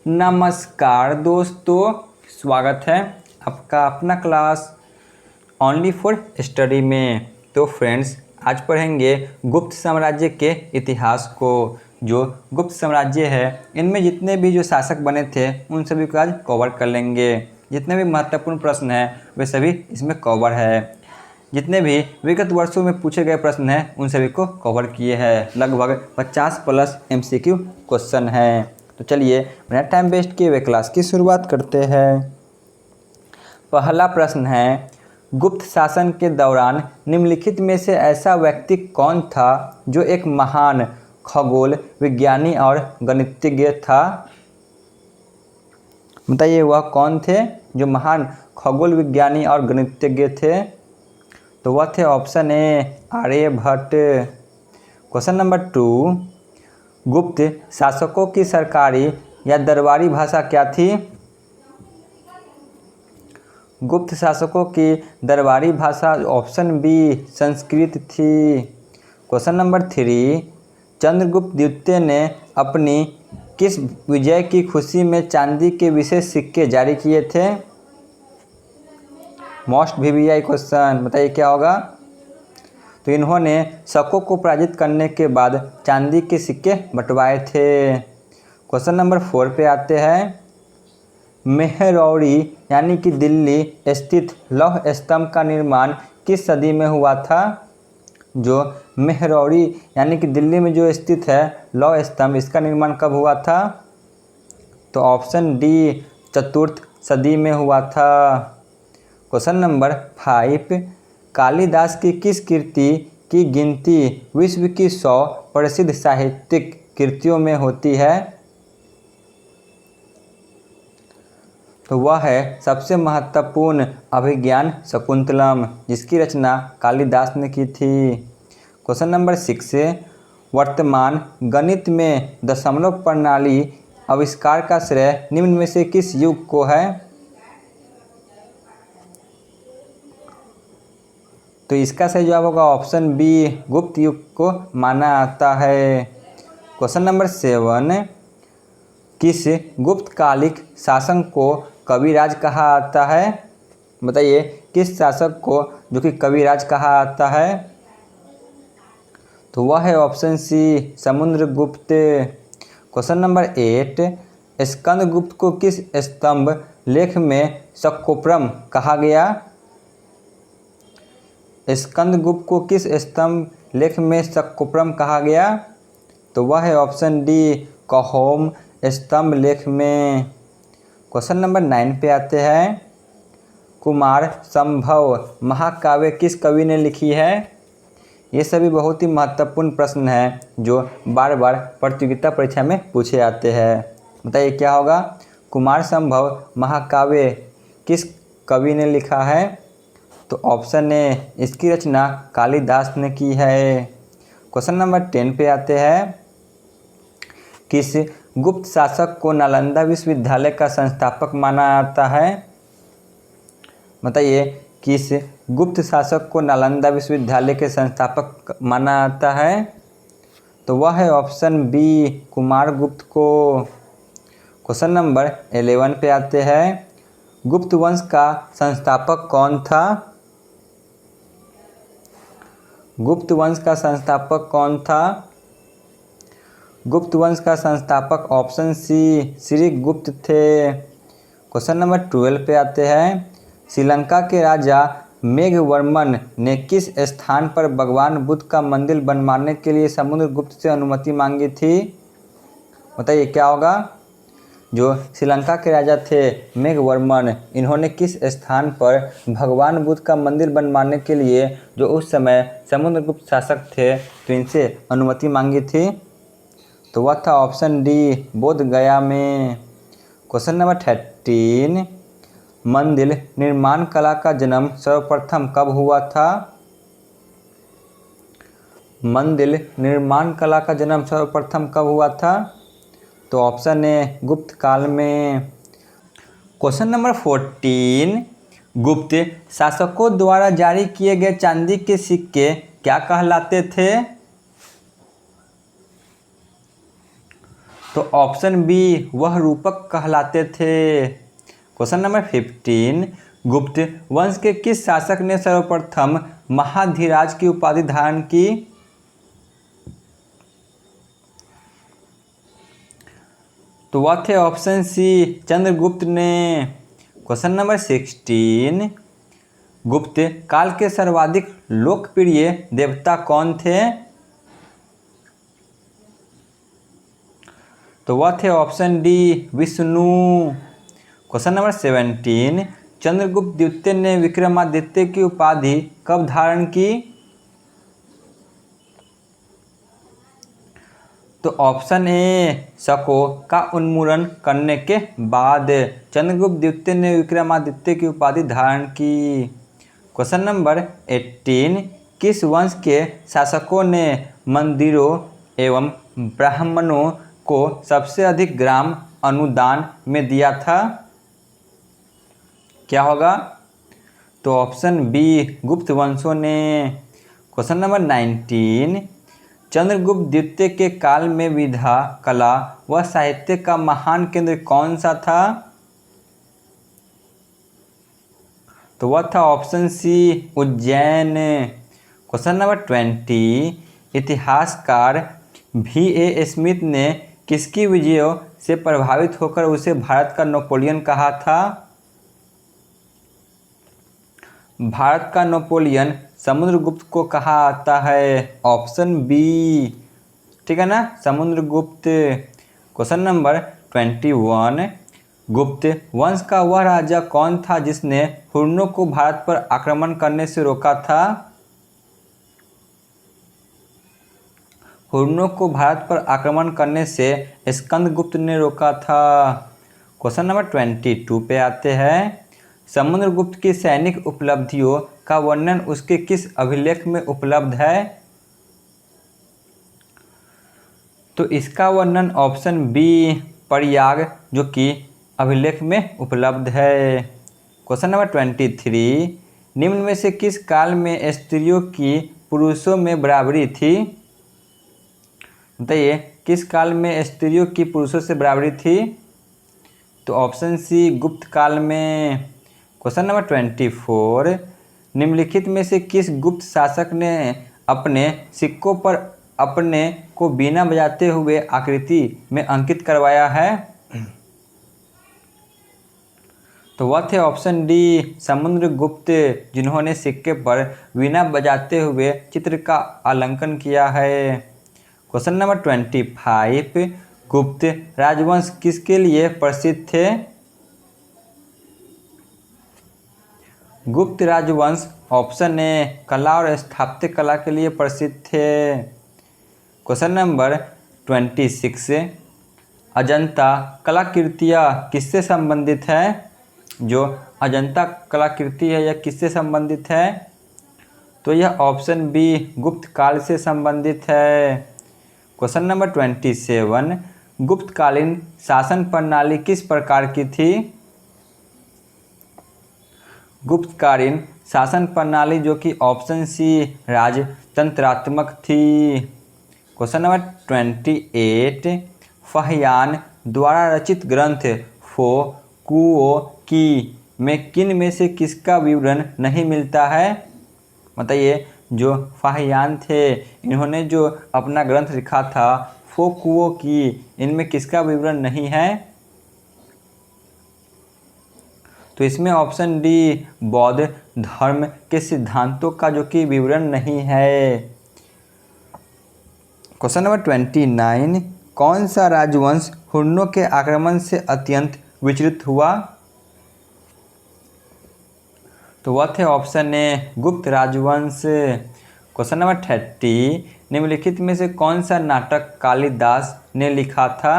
नमस्कार दोस्तों, स्वागत है आपका अपना क्लास ओनली फॉर स्टडी में। तो फ्रेंड्स, आज पढ़ेंगे गुप्त साम्राज्य के इतिहास को। जो गुप्त साम्राज्य है, इनमें जितने भी जो शासक बने थे उन सभी को आज कवर कर लेंगे। जितने भी महत्वपूर्ण प्रश्न हैं वे सभी इसमें कवर है। जितने भी विगत वर्षों में पूछे गए प्रश्न हैं उन सभी को कवर किए हैं। लगभग 50 प्लस MCQ क्वेश्चन हैं। तो चलिए बिना टाइम वेस्ट किए हुए क्लास की शुरुआत करते हैं। पहला प्रश्न है, गुप्त शासन के दौरान निम्नलिखित में से ऐसा व्यक्ति कौन था जो एक महान खगोल विज्ञानी और गणितज्ञ था? बताइए वह कौन थे जो महान खगोल विज्ञानी और गणितज्ञ थे? तो वह थे option A Aryabhatta. Question number 2, Gupta शासकों की सरकारी या दरबारी भाषा क्या थी? गुप्त शासकों की दरबारी भाषा ऑप्शन बी संस्कृत थी। क्वेश्चन नंबर 3, चंद्रगुप्त द्वितीय ने अपनी किस विजय की खुशी में चांदी के विशेष सिक्के जारी किए थे? मोस्ट VVI क्वेश्चन, बताइए क्या होगा? तो इन्होंने शकों को पराजित करने के बाद चांदी के सिक्के बंटवाए थे। क्वेश्चन नंबर 4 पे आते हैं। मेहरौली यानी कि दिल्ली स्थित लौह स्तंभ का निर्माण किस सदी में हुआ था? जो मेहरौली यानी कि दिल्ली में जो स्थित है लौह स्तंभ, इसका निर्माण कब हुआ था? तो ऑप्शन डी चतुर्थ सदी में हुआ था। क्वेश्चन नंबर 5, कालिदास की किस कृति की गिनती विश्व की 100 प्रसिद्ध साहित्यिक कृतियों में होती है? तो वह है सबसे महत्वपूर्ण अभिज्ञान शकुंतलम, जिसकी रचना कालिदास ने की थी। क्वेश्चन नंबर 6, वर्तमान गणित में दशमलव प्रणाली आविष्कार का श्रेय निम्न में से किस युग को है? तो इसका सही जवाब होगा ऑप्शन बी गुप्त युग को माना आता है। क्वेश्चन नंबर 7, किस गुप्तकालिक शासक को कविराज कहा आता है? बताइए किस शासक को जो कि कविराज कहा आता है? तो वह है option C Samudragupta. Question number 8, Skandagupta को किस स्तंभ लेख में शकोप्रम कहा गया? स्कंदगुप्त को किस स्तंभ लेख में शकोप्रम कहा गया? तो वह है ऑप्शन डी कहोम स्तंभ लेख में। क्वेश्चन नंबर 9 पे आते हैं। कुमार संभव महाकाव्य किस कवि ने लिखी है? ये सभी बहुत ही महत्वपूर्ण प्रश्न हैं जो बार बार प्रतियोगिता परीक्षा में पूछे आते हैं। बताइए क्या होगा? कुमार संभव महाकाव्य किस कवि ने लिखा है? तो ऑप्शन ए इसकी रचना कालिदास ने की है। क्वेश्चन नंबर 10 पे आते हैं। किस गुप्त शासक को नालंदा विश्वविद्यालय का संस्थापक माना जाता है? बताइए किस गुप्त शासक को नालंदा विश्वविद्यालय के संस्थापक माना जाता है? तो वह है ऑप्शन बी कुमारगुप्त को। क्वेश्चन नंबर 11 पे आते हैं। गुप्त वंश का संस्थापक कौन था? गुप्त वंश का संस्थापक कौन था? गुप्त वंश का संस्थापक ऑप्शन सी श्रीगुप्त थे। क्वेश्चन नंबर 12 पे आते हैं। श्रीलंका के राजा मेघवर्मन ने किस स्थान पर भगवान बुद्ध का मंदिर बनवाने के लिए समुद्रगुप्त से अनुमति मांगी थी? बताइए क्या होगा? जो श्रीलंका के राजा थे मेघवर्मन, इन्होंने किस स्थान पर भगवान बुद्ध का मंदिर बनवाने के लिए जो उस समय समुद्रगुप्त शासक थे तो इनसे अनुमति मांगी थी? तो वह था ऑप्शन डी बोध गया में। क्वेश्चन नंबर 13, मंदिर निर्माण कला का जन्म सर्वप्रथम कब हुआ था? मंदिर निर्माण कला का जन्म सर्वप्रथम कब हुआ था? तो ऑप्शन ए गुप्त काल में। क्वेश्चन नंबर 14, गुप्त शासकों द्वारा जारी किए गए चांदी के सिक्के क्या कहलाते थे? तो ऑप्शन बी वह रूपक कहलाते थे। क्वेश्चन नंबर 15, गुप्त वंश के किस शासक ने सर्वप्रथम महाधीराज की उपाधि धारण की? तो वह थे ऑप्शन सी चंद्रगुप्त ने। क्वेश्चन नंबर 16, गुप्त काल के सर्वाधिक लोकप्रिय देवता कौन थे? तो वह थे option D Vishnu. Question number 17, Chandragupta द्वितीय ने विक्रमादित्य की उपाधि कब धारण की? तो ऑप्शन ए शकों का उन्मूलन करने के बाद चंद्रगुप्त द्वितीय ने विक्रमादित्य की उपाधि धारण की। क्वेश्चन नंबर 18, किस वंश के शासकों ने मंदिरों एवं ब्राह्मणों को सबसे अधिक ग्राम अनुदान में दिया था? क्या होगा? तो ऑप्शन बी गुप्त वंशों ने। क्वेश्चन नंबर 19, चंद्रगुप्त द्वितीय के काल में विधा, कला व साहित्य का महान केंद्र कौन सा था? तो वह था option C Ujjain. Question number 20, इतिहासकार V.A. स्मिथ ने किसकी विजयों से प्रभावित होकर उसे भारत का नेपोलियन कहा था? भारत का नेपोलियन समुद्रगुप्त को कहा आता है। ऑप्शन बी, ठीक है ना, समुद्रगुप्त। क्वेश्चन नंबर 21, गुप्त वंश का वह राजा कौन था जिसने हुर्नों को भारत पर आक्रमण करने से रोका था? हुर्नों को भारत पर आक्रमण करने से स्कंदगुप्त ने रोका था। क्वेश्चन नंबर 22 पे आते हैं, समुद्रगुप्त की सैनिक उपलब्धियों का वर्णन उसके किस अभिलेख में उपलब्ध है? तो इसका वर्णन ऑप्शन बी प्रयाग जो कि अभिलेख में उपलब्ध है। क्वेश्चन नंबर 23, निम्न में से किस काल में स्त्रियों की पुरुषों में बराबरी थी? बताइए किस काल में स्त्रियों की पुरुषों से बराबरी थी? तो ऑप्शन सी गुप्त काल में। क्वेश्चन नंबर 24, निम्नलिखित में से किस गुप्त शासक ने अपने सिक्कों पर अपने को बीना बजाते हुए आकृति में अंकित करवाया है? तो वह थे ऑप्शन डी समुद्रगुप्त, जिन्होंने सिक्के पर वीणा बजाते हुए चित्र का आलंकन किया है। क्वेश्चन नंबर 25, गुप्त राजवंश किसके लिए प्रसिद्ध थे? गुप्त राजवंश ऑप्शन ए कला और स्थापत्य कला के लिए प्रसिद्ध थे। क्वेश्चन नंबर 26, अजंता कलाकृतियाँ किससे संबंधित है? जो अजंता कलाकृति है यह किससे संबंधित है? तो यह ऑप्शन बी गुप्त काल से संबंधित है। क्वेश्चन नंबर 27, गुप्तकालीन शासन प्रणाली किस प्रकार की थी? गुप्तकालीन शासन प्रणाली जो कि ऑप्शन सी राजतंत्रात्मक थी। क्वेश्चन नंबर 28, फहियान द्वारा रचित ग्रंथ फो कुओ की में किन में से किसका विवरण नहीं मिलता है? बताइए जो फाहियान थे इन्होंने जो अपना ग्रंथ लिखा था फो कुओ की, इनमें किसका विवरण नहीं है? तो इसमें ऑप्शन डी बौद्ध धर्म के सिद्धांतों का जो कि विवरण नहीं है। क्वेश्चन नंबर 29, कौन सा राजवंश हुर्नों के आक्रमण से अत्यंत विचलित हुआ? तो वह थे ऑप्शन ए गुप्त राजवंश। क्वेश्चन नंबर 30, निम्नलिखित में से कौन सा नाटक कालिदास ने लिखा था?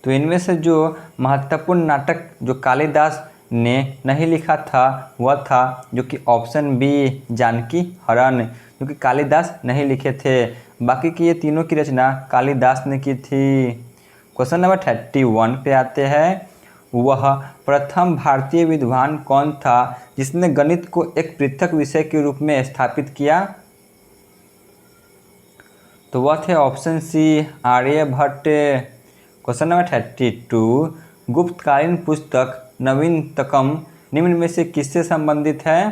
तो इनमें से जो महत्वपूर्ण नाटक जो कालिदास ने नहीं लिखा था वह था जो कि ऑप्शन बी जानकी हरण, जो कि कालिदास नहीं लिखे थे। बाकी की ये तीनों की रचना कालिदास ने की थी। क्वेश्चन नंबर 31 पे आते हैं, वह प्रथम भारतीय विद्वान कौन था जिसने गणित को एक पृथक विषय के रूप में स्थापित किया? तो तो वह थे option C Aryabhatta. Question number 32, गुप्तकालीन पुस्तक नवीनतम निम्न में से किससे संबंधित है?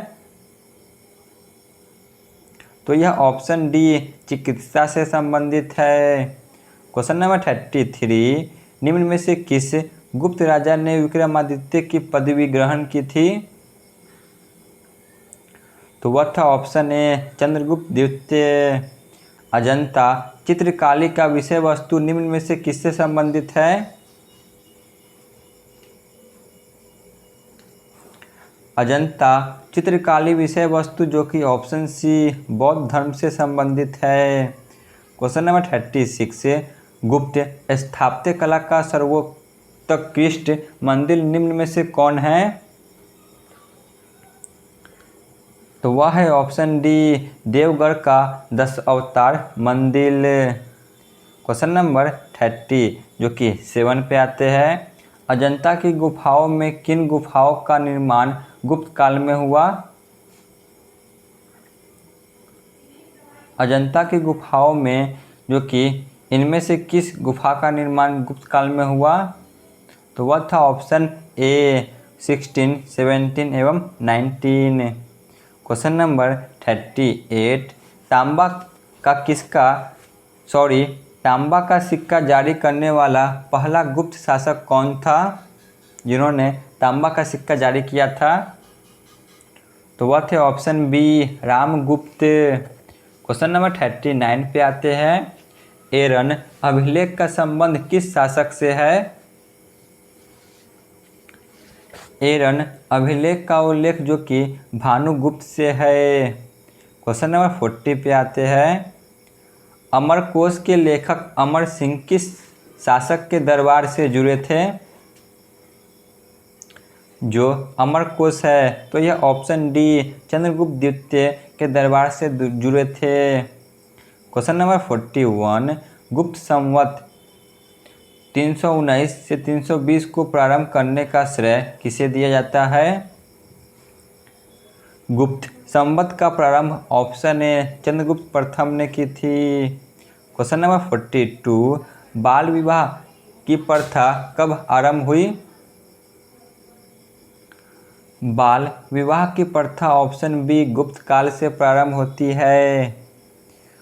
तो यह ऑप्शन डी चिकित्सा से संबंधित है। क्वेश्चन नंबर 33, निम्न में से किस गुप्त राजा ने विक्रमादित्य की पदवी ग्रहण की थी? तो वह था ऑप्शन ए चंद्रगुप्त द्वितीय। अजंता चित्रकाली का विषय वस्तु निम्न में से किससे संबंधित है? अजंता चित्रकाली विषय वस्तु जो कि ऑप्शन सी बौद्ध धर्म से संबंधित है। क्वेश्चन नंबर 36, गुप्त स्थापत्य कला का सर्वोत्कृष्ट मंदिर निम्न में से कौन है? तो वह है ऑप्शन डी देवगढ़ का 10 अवतार मंदिर। क्वेश्चन नंबर 30 जो कि 7 पे आते हैं, अजंता की गुफाओं में किन गुफाओं का निर्माण गुप्त काल में हुआ? अजंता की गुफाओं में जो कि इनमें से किस गुफा का निर्माण गुप्त काल में हुआ? तो वह था ऑप्शन ए 16, 17 एवं 19। क्वेश्चन नंबर 38, तांबा का सिक्का जारी करने वाला पहला गुप्त शासक कौन था जिन्होंने तांबा का सिक्का जारी किया था? तो वह थे option B Ramagupta. Question number 39 पे आते हैं, एरन अभिलेख का संबंध किस शासक से है? एरन अभिलेख का उल्लेख जो कि भानुगुप्त से है। क्वेश्चन नंबर 40 पे आते हैं, अमरकोश के लेखक अमर सिंह किस शासक के दरबार से जुड़े थे? जो अमरकोश है तो यह ऑप्शन डी चंद्रगुप्त द्वितीय के दरबार से जुड़े थे। क्वेश्चन नंबर 41, गुप्त संवत 319 से 320 को प्रारंभ करने का श्रेय किसे दिया जाता है? गुप्त संवत का प्रारंभ ऑप्शन ए चंद्रगुप्त प्रथम ने की थी। क्वेश्चन नंबर 42, बाल विवाह की प्रथा कब आरंभ हुई? बाल विवाह की प्रथा ऑप्शन बी गुप्त काल से प्रारंभ होती है।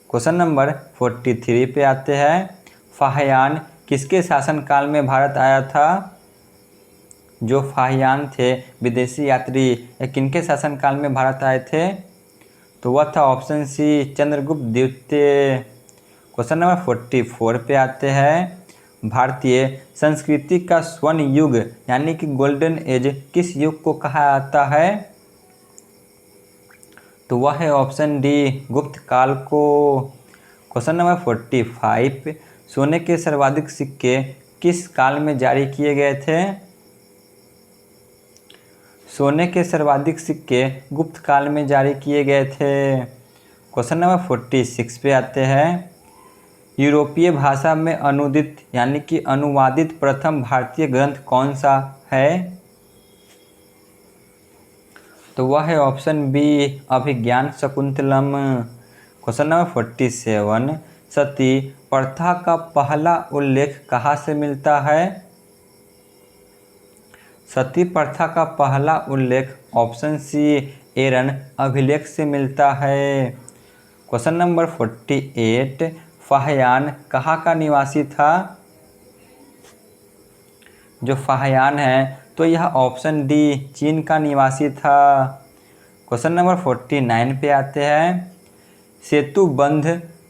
क्वेश्चन नंबर 43 पे आते हैं, फाहियान किसके शासनकाल में भारत आया था? जो फाहियान थे विदेशी यात्री या किनके शासनकाल में भारत आए थे? तो वह था ऑप्शन सी चंद्रगुप्त द्वितीय। क्वेश्चन नंबर 44 पे आते हैं, भारतीय संस्कृति का स्वर्ण युग यानी कि गोल्डन एज किस युग को कहा जाता है? तो वह है ऑप्शन डी गुप्त काल को। क्वेश्चन नंबर 45, सोने के सर्वाधिक सिक्के किस काल में जारी किए गए थे? सोने के सर्वाधिक सिक्के गुप्त काल में जारी किए गए थे। क्वेश्चन नंबर 46 पे आते हैं, यूरोपीय भाषा में अनुदित यानी कि अनुवादित प्रथम भारतीय ग्रंथ कौन सा है? तो वह है ऑप्शन बी अभिज्ञान शकुंतलम। क्वेश्चन नंबर 47, सती प्रथा का पहला उल्लेख कहाँ से मिलता है? सती प्रथा का पहला उल्लेख ऑप्शन सी एरन अभिलेख से मिलता है। क्वेश्चन नंबर 48, फाहियान कहाँ का निवासी था? जो फाहियान है तो यह ऑप्शन डी चीन का निवासी था। क्वेश्चन नंबर 49 पे आते हैं, सेतु बंध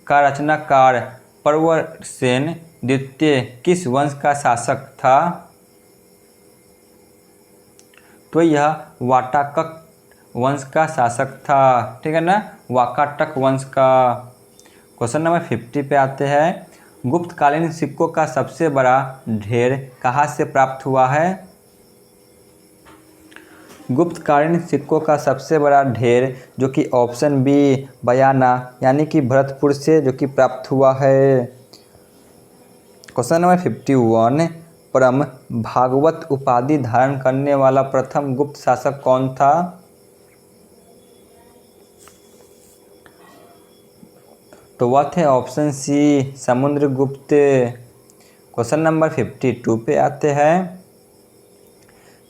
का रचनाकार प्रवरसेन द्वितीय किस वंश का शासक था? तो यह वाकाटक वंश का शासक था, ठीक है ना, वाकाटक वंश का। क्वेश्चन नंबर 50 पे आते हैं, गुप्तकालीन सिक्कों का सबसे बड़ा ढेर कहाँ से प्राप्त हुआ है? गुप्तकालीन सिक्कों का सबसे बड़ा ढेर जो कि ऑप्शन बी बयाना यानी कि भरतपुर से जो कि प्राप्त हुआ है। क्वेश्चन नंबर 51, परम भागवत उपाधि धारण करने वाला प्रथम गुप्त शासक कौन था? तो वह थे option C Samudragupta. Question number 52 पे आते हैं।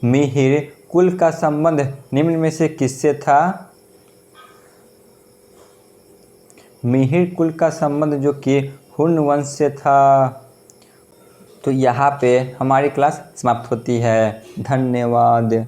मिहिर कुल का संबंध निम्न में से किससे था? मिहिर कुल का संबंध जो कि हुन वंश से था। तो यहाँ पे हमारी क्लास समाप्त होती है। धन्यवाद।